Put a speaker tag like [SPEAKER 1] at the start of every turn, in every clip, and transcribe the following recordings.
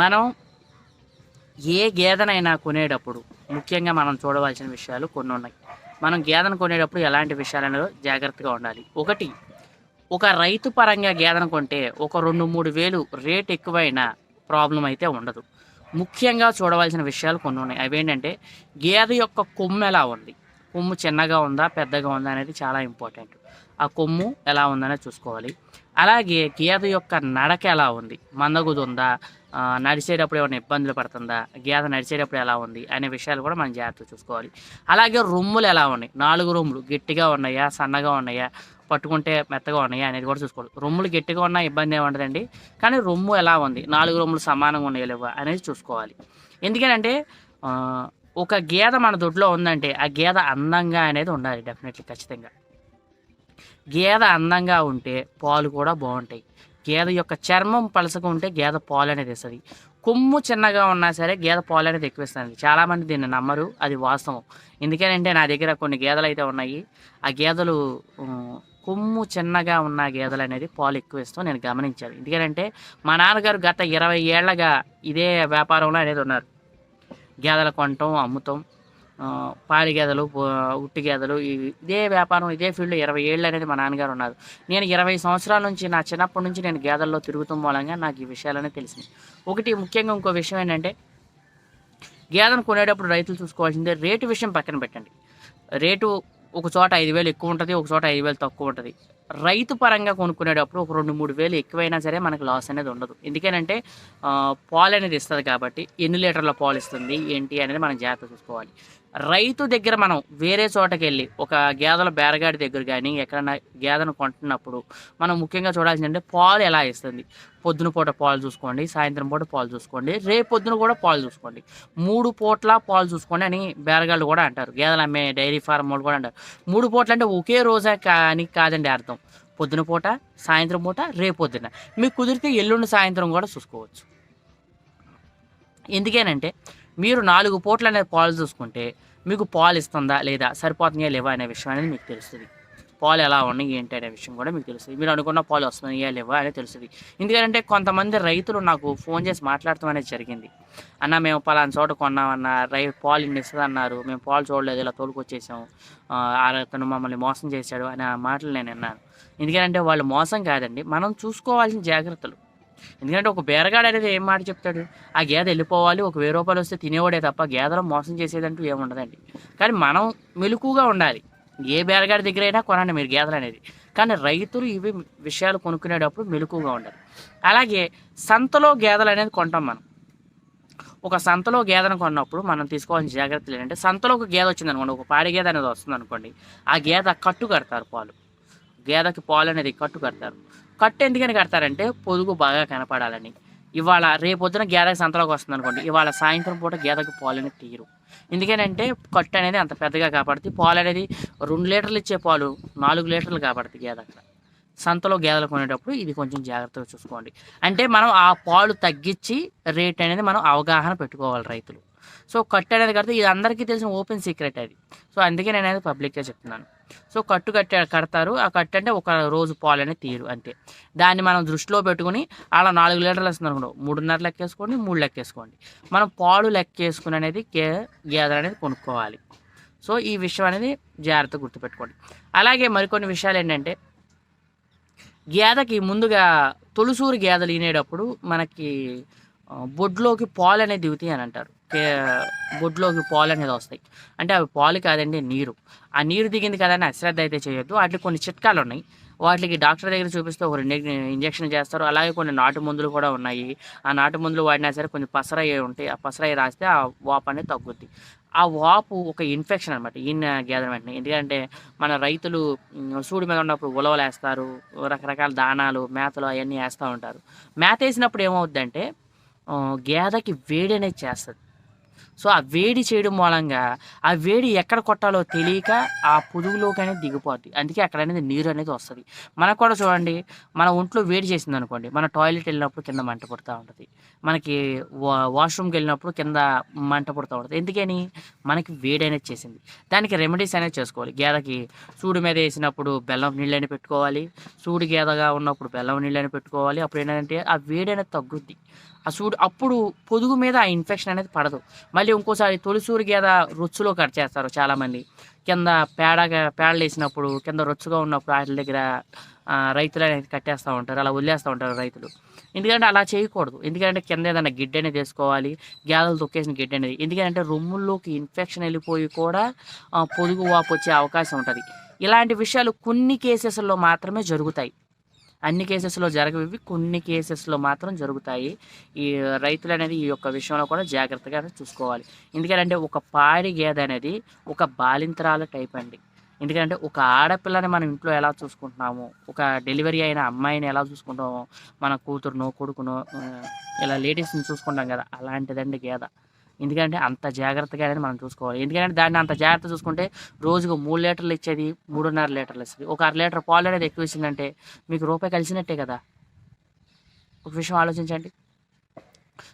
[SPEAKER 1] మనం ఏ గేదెనైనా కొనేటప్పుడు ముఖ్యంగా మనం చూడవలసిన విషయాలు కొన్ని ఉన్నాయి. మనం గేదెను కొనేటప్పుడు ఎలాంటి విషయాలలో జాగ్రత్తగా ఉండాలి. ఒకటి, ఒక రైతు పరంగా గేదెను కొంటే ఒక 2-3 వేలు రేట్ ఎక్కువైనా ప్రాబ్లం అయితే ఉండదు. ముఖ్యంగా చూడవలసిన విషయాలు కొన్ని ఉన్నాయి. అవేంటంటే గేదె యొక్క కొమ్ము ఎలా ఉంది, కొమ్ము చిన్నగా ఉందా పెద్దగా ఉందా అనేది చాలా ఇంపార్టెంట్. ఆ కొమ్ము ఎలా ఉందనేది చూసుకోవాలి. అలాగే గేదె యొక్క నడక ఎలా ఉంది, మందగుదుందా, నడిచేటప్పుడు ఏమైనా ఇబ్బందులు పడుతుందా, గేదె నడిచేటప్పుడు ఎలా ఉంది అనే విషయాలు కూడా మనం జాగ్రత్తగా చూసుకోవాలి. అలాగే రొమ్ములు ఎలా ఉన్నాయి, 4 రొమ్ములు గట్టిగా ఉన్నాయా సన్నగా ఉన్నాయా, పట్టుకుంటే మెత్తగా ఉన్నాయా అనేది కూడా చూసుకోవాలి. రొమ్ములు గట్టిగా ఉన్నా ఇబ్బంది ఏమి ఉండదండి, కానీ రొమ్ము ఎలా ఉంది, 4 రొమ్ములు సమానంగా ఉన్నాయా లేవా అనేది చూసుకోవాలి. ఎందుకంటే ఒక గేదె మన దొడ్లో ఉందంటే ఆ గేదె అందంగా అనేది ఉండాలి. డెఫినెట్లీ ఖచ్చితంగా గేదె అందంగా ఉంటే పాలు కూడా బాగుంటాయి. గేదె యొక్క చర్మం పలసగా ఉంటే గేదె పాలు అనేది ఇస్తుంది. కొమ్ము చిన్నగా ఉన్నా సరే గేదె పాలు అనేది ఎక్కువ ఇస్తుంది. చాలామంది దీన్ని నమ్మరు, అది వాస్తవం. ఎందుకంటే నా దగ్గర కొన్ని గేదెలు అయితే ఉన్నాయి. ఆ గేదెలు కొమ్ము చిన్నగా ఉన్న గేదెలు అనేది పాలు ఎక్కువ ఇస్తాం నేను గమనించాను. ఎందుకంటే మా నాన్నగారు గత 20 ఏళ్ళగా ఇదే వ్యాపారంలో అనేది ఉన్నారు. గేదెలు కొనటం అమ్ముతాం, పాడి గేదెలు, ఉట్టి గేదెలు, ఇదే వ్యాపారం ఇదే ఫీల్డ్ 20 ఏళ్ళు అనేది మా నాన్నగారు ఉన్నారు. నేను 20 సంవత్సరాల నుంచి నా చిన్నప్పటి నుంచి నేను గేదెల్లో తిరుగుతాం మూలంగా నాకు ఈ విషయాలనే తెలిసింది. ఒకటి ముఖ్యంగా ఇంకో విషయం ఏంటంటే గేదెను కొనేటప్పుడు రైతులు చూసుకోవాల్సిందే రేటు విషయం పక్కన పెట్టండి. రేటు ఒక చోట 5,000 ఎక్కువ ఉంటుంది, ఒక చోట 5,000 తక్కువ ఉంటుంది. రైతు పరంగా కొనుక్కునేటప్పుడు ఒక 2-3 వేలు ఎక్కువైనా సరే మనకు లాస్ అనేది ఉండదు. ఎందుకంటే పాలు అనేది ఇస్తుంది కాబట్టి ఎన్ని లీటర్ల పాలు ఇస్తుంది ఏంటి అనేది మనం జాగ్రత్త చూసుకోవాలి. రైతు దగ్గర మనం వేరే చోటకి వెళ్ళి ఒక గేదెల బేరగాడి దగ్గర కానీ ఎక్కడైనా గేదెను కొంటున్నప్పుడు మనం ముఖ్యంగా చూడాల్సిందంటే పాలు ఎలా ఇస్తుంది. పొద్దున పూట పాలు చూసుకోండి, సాయంత్రం పూట పాలు చూసుకోండి, రేపు పొద్దున కూడా పాలు చూసుకోండి. 3 పూట్ల పాలు చూసుకోండి అని బేరగాళ్ళు కూడా అంటారు. గేదెలు అమ్మే డైరీ ఫార్మ్ వాళ్ళు కూడా అంటారు. 3 పూటలు అంటే ఒకే రోజే అని కాదండి అర్థం. పొద్దున పూట, సాయంత్రం పూట, రేపు పొద్దున. మీకు కుదిరితే ఎల్లుండి సాయంత్రం కూడా చూసుకోవచ్చు. ఎందుకేనంటే మీరు 4 పూటలు అనేది పాలు చూసుకుంటే మీకు పాలు ఇస్తుందా లేదా, సరిపోతున్నాయా లేవా అనే విషయం అనేది మీకు తెలుస్తుంది. పాలు ఎలా ఉన్నాయి ఏంటి అనే విషయం కూడా మీకు తెలుస్తుంది. మీరు అనుకున్న పాలు వస్తున్నాయా లేవా అనేది తెలుస్తుంది. ఎందుకంటే కొంతమంది రైతులు నాకు ఫోన్ చేసి మాట్లాడటం అనేది జరిగింది. అన్న మేము పలానా చోట కొన్నామన్న, పాలు ఇన్ని ఇస్తుంది అన్నారు, మేము పాలు చూడలేదు, ఇలా తోలుకొచ్చేసాము, అతను మమ్మల్ని మోసం చేశాడు అనే మాటలు నేను విన్నాను. ఎందుకంటే వాళ్ళు మోసం కాదండి, మనం చూసుకోవాల్సిన జాగ్రత్తలు. ఎందుకంటే ఒక బేరగాడు అనేది ఏం మాట చెప్తాడు, ఆ గేదె వెళ్ళిపోవాలి, ఒక 1000 రూపాయలు వస్తే తినేవాడే తప్ప గేదెలో మోసం చేసేదంటూ ఏముండదండి. కానీ మనం మెలకుగా ఉండాలి. ఏ బేరగాడి దగ్గర అయినా కొనండి మీరు గేదెలు అనేది, కానీ రైతులు ఇవి విషయాలు కొనుక్కునేటప్పుడు మెలకుగా ఉండాలి. అలాగే సంతలో గేదెలు అనేది కొంటాం మనం. ఒక సంతలో గేదెను కొన్నప్పుడు మనం తీసుకోవాల్సిన జాగ్రత్తలు ఏంటంటే, సంతలో ఒక గేదె వచ్చింది అనుకోండి, ఒక పాడి గేదె అనేది వస్తుంది అనుకోండి, ఆ గేదె కట్టు కడతారు. గేదెకి పాలు అనేది కట్టు కడతారు. కట్టు ఎందుకని కడతారంటే పొదుగు బాగా కనపడాలని. ఇవాళ రేపొద్దున గేదెకి సంతలోకి వస్తుంది అనుకోండి, ఇవాళ సాయంత్రం పూట గేదెకి పాలు అనేది తీయరు. ఎందుకంటే కట్టు అనేది అంత పెద్దగా కాపాడుతుంది. పాలు అనేది 2 లీటర్లు ఇచ్చే పాలు 4 లీటర్లు కాపాడుతుంది గేదె అక్కడ. సంతలో గేదెలు కొనేటప్పుడు ఇది కొంచెం జాగ్రత్తగా చూసుకోండి. అంటే మనం ఆ పాలు తగ్గించి రేట్ అనేది మనం అవగాహన పెట్టుకోవాలి రైతులు. సో కట్టు అనేది కడితే ఇది అందరికీ తెలిసిన ఓపెన్ సీక్రెట్ అది. సో అందుకే నేను అనేది పబ్లిక్గా చెప్తున్నాను. సో కట్టు కడతారు. ఆ కట్టు అంటే ఒక రోజు పాలు అనేది తీరు అంతే. దాన్ని మనం దృష్టిలో పెట్టుకుని అలా 4 లీటర్లు వస్తుంది అనుకోండి, 3.5 లెక్కేసుకోండి, 3 లెక్కేసుకోండి. మనం పాలు లెక్కేసుకుని అనేది గేదెలు అనేది కొనుక్కోవాలి. సో ఈ విషయం అనేది జాగ్రత్తగా గుర్తుపెట్టుకోండి. అలాగే మరికొన్ని విషయాలు ఏంటంటే, గేదెకి ముందుగా తొలిసూరు గేదెలు ఈనేటప్పుడు మనకి బొడ్లోకి పాలు అనేది దిగుతాయి అని అంటారు. బొడ్లోకి పాలు అనేది వస్తాయి. అంటే అవి పాలు కాదండి, నీరు. ఆ నీరు దిగింది కదా అని అశ్రద్ధ అయితే చేయొద్దు. వాటికి కొన్ని చిట్కాలు ఉన్నాయి. వాటికి డాక్టర్ దగ్గర చూపిస్తే ఒక 2 ఇంజక్షన్ చేస్తారు. అలాగే కొన్ని నాటు మందులు కూడా ఉన్నాయి. ఆ నాటు మందులు వాడినా సరే కొంచెం పసరయ్యి ఉంటాయి. ఆ పసరయ్యి రాస్తే ఆ వాపు అనేది తగ్గుద్ది. ఆ వాపు ఒక ఇన్ఫెక్షన్ అనమాట ఈయన గేదెల వెంటనే. ఎందుకంటే మన రైతులు సూడి మీద ఉన్నప్పుడు ఉలవలు వేస్తారు, రకరకాల దానాలు, మేతలు అవన్నీ వేస్తూ ఉంటారు. మేత వేసినప్పుడు ఏమవుద్దంటే గేదెకి వేడి అనేది చేస్తుంది. సో ఆ వేడి చేయడం మూలంగా ఆ వేడి ఎక్కడ కొట్టాలో తెలియక ఆ పొదుగులోకి అనేది దిగిపోద్ది. అందుకే అక్కడ అనేది నీరు అనేది వస్తుంది. మనకు కూడా చూడండి, మన ఒంట్లో వేడి చేసింది అనుకోండి, మన టాయిలెట్ వెళ్ళినప్పుడు కింద మంట పుడుతూ ఉంటుంది, మనకి వాష్రూమ్కి వెళ్ళినప్పుడు కింద మంట పుడుతూ ఉంటుంది. ఎందుకని? మనకి వేడి అనేది చేసింది. దానికి రెమెడీస్ అనేది చేసుకోవాలి. గేదెకి సూడి మీద వేసినప్పుడు బెల్లం నీళ్ళని పెట్టుకోవాలి, సూడి గేదగా ఉన్నప్పుడు బెల్లం నీళ్ళని పెట్టుకోవాలి. అప్పుడు ఏంటంటే ఆ వేడి అనేది తగ్గుద్ది. ఆ సూడు అప్పుడు పొదుగు మీద ఆ ఇన్ఫెక్షన్ అనేది పడదు. మళ్ళీ ఇంకోసారి తొలిసూరు గేద రొచ్చులో కట్ చేస్తారు చాలామంది. కింద పేడలేసినప్పుడు కింద రొచ్చుగా ఉన్నప్పుడు వాటి దగ్గర రైతులు అనేది కట్టేస్తూ ఉంటారు, అలా వదిలేస్తూ ఉంటారు రైతులు. ఎందుకంటే అలా చేయకూడదు. ఎందుకంటే కింద ఏదైనా గిడ్డ అనేది వేసుకోవాలి, గేదెలు తొక్కేసిన గిడ్డ అనేది. ఎందుకంటే రొమ్ముల్లోకి ఇన్ఫెక్షన్ వెళ్ళిపోయి కూడా పొదుగు వాపు వచ్చే అవకాశం ఉంటుంది. ఇలాంటి విషయాలు కొన్ని కేసెస్లో మాత్రమే జరుగుతాయి. అన్ని కేసెస్లో జరగవి, కొన్ని కేసెస్లో మాత్రం జరుగుతాయి. ఈ రైతులు అనేది ఈ యొక్క విషయంలో కూడా జాగ్రత్తగా చూసుకోవాలి. ఎందుకంటే ఒక పాడి గేదె అనేది ఒక బాలింతరాల టైప్ అండి. ఎందుకంటే ఒక ఆడపిల్లని మనం ఇంట్లో ఎలా చూసుకుంటున్నామో, ఒక డెలివరీ అయిన అమ్మాయిని ఎలా చూసుకుంటామో, మన కూతురునో కొడుకునో ఇలా లేడీస్ని చూసుకుంటాం కదా, అలాంటిదండి గేదె. ఎందుకంటే అంత జాగ్రత్తగా అనేది మనం చూసుకోవాలి. ఎందుకంటే దాన్ని అంత జాగ్రత్త చూసుకుంటే రోజుకు 3 లీటర్లు ఇచ్చేది 3.5 లీటర్లు ఇస్తుంది. ఒక 1/2 లీటర్ పాలు అనేది ఎక్కువ ఇచ్చిందంటే మీకు రూపాయి కలిసినట్టే కదా. ఒక విషయం ఆలోచించండి.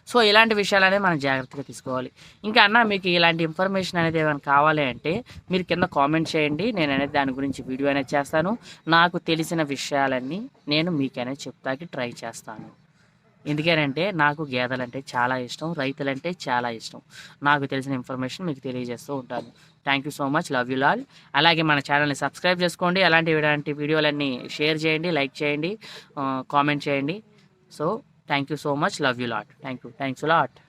[SPEAKER 1] సో ఇలాంటి విషయాలు అనేది మనం జాగ్రత్తగా తీసుకోవాలి. ఇంకా అన్న మీకు ఇలాంటి ఇన్ఫర్మేషన్ అనేది ఏమైనా కావాలి అంటే మీరు కింద కామెంట్ చేయండి. నేను అనేది దాని గురించి వీడియో అనేది చేస్తాను. నాకు తెలిసిన విషయాలన్నీ నేను మీకు అనేది చెప్తాకి ట్రై చేస్తాను. ఎందుకనంటే నాకు గేదెలంటే చాలా ఇష్టం, రైతులంటే చాలా ఇష్టం. నాకు తెలిసిన ఇన్ఫర్మేషన్ మీకు తెలియజేస్తూ ఉంటాను. Thank you so much, love you all. అలాగే మన ఛానల్ని సబ్స్క్రైబ్ చేసుకోండి. ఇలాంటి వీడియోలన్నీ షేర్ చేయండి, లైక్ చేయండి, కామెంట్ చేయండి. So thank you so much, love you lot. Thanks lot.